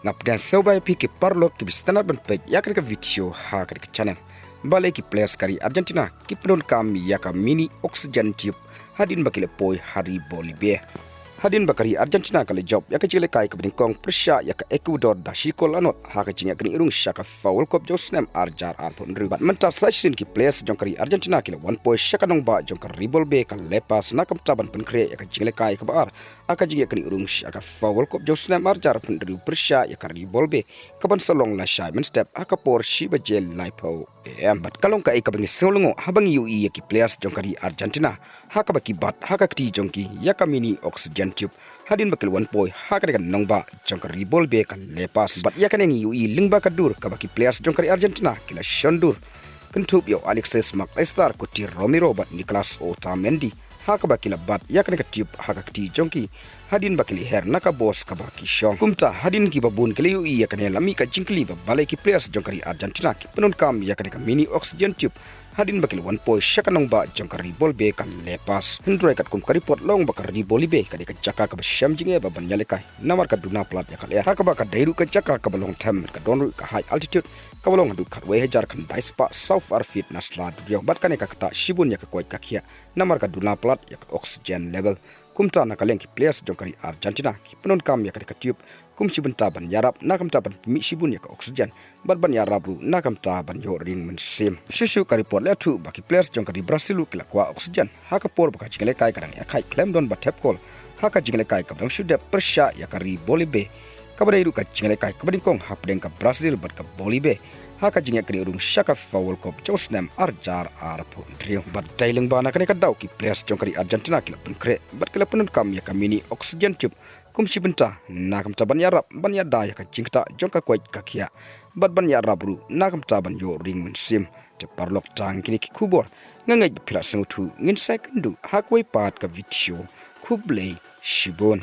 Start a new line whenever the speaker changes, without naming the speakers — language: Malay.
ngap dan sobai pi ki parlo ki standard ban page ya ka video ha ka channel balei ki players kari Argentina ki pyndonkam ya ka mini oxygen tube hadin bakile poi hari bolibe hadin bakari Argentina kale job ya ka chile kai ka bin kong Persia ya ka Ecuador da shikol anot ha ka jinga kini irung shaka foul kop josnem arjar arpon ribat menta session ki players jongkari Argentina kile 1 point shaka nong ba jongkar ribol be ka lepas nakam taban pen kre ya ka jingle kai ka bar aka jinga kini irung shaka foul kop josnem arjar pon riu Persia ya ka ribol be ka ban salong la shy men step aka por shiba jel laipo bat kalong ka ka bangi solongo habang UI ya ki players jongkari Argentina haka baki bat haka kti jongki ya ka mini oxygen tube hadin bakil 1 point haka kan nongba jongkar ribol be kan lepas bat ya kan ngi UI lingba kadur ka baki players jongkari Argentina kila shondur kentup yo Alexis McAllister kuti Romero bat Nicolas Otamendi haka bakila bat ya kan ka tube haka kti jongki hadin bakili her naka boss ka baki shong kumta hadin ki babun kali UI ya kan lami ka jinkli ba balei ki players jongkari Argentina ki pyndonkam ya kan ka mini oxygen tube hadin bakil 1 point shakanong ba jongkar ribol be kan lepas hendroi kat kum karipot long bakar riboli be ka jaka ka sham jinge ba ban yale kai namar ka duna plat ya kale haka ba ka dairu ka jaka ka balong tem ka donru ka high altitude ka balong du kat we hajar kan daispa south ar fitness la du bat kan ka kata shibun ya ka koi ka kia namar ka duna plat ya ka oxygen level kumta nakaleng ki players jongkari Argentina ki pyndonkam ya ka tube kum shibun taban yarap nakam taban mi shibun ya ka oxygen ban yarap ru nakam taban yo ring men sim shushu ka report le tu baki players jongkari Brazil kila kwa oxygen haka por baka jingale kai kadang ya kai claim don ba tap call haka jingale kai kadang shude Persia ya ka ri bolibe kabare ru ka jingale kai kabading kong hapdeng ka Brazil bat ka bolibe haka jinga kri urung shaka foul kop josnem arjar arpo trio bat tailing bana kane kadau ki players jongkari Argentina kila penkre bat kila pyndonkam ya ka mini oxygen tube kum shibenta nakam taban yarap ban yada ya ka jingta jongka kwait ka kia bat ban yarap ru nakam taban yo ring men sim te parlok tang kini ki kubor ngangai pila sengutu ngin sekundu hakwai pat ka video kublei shibon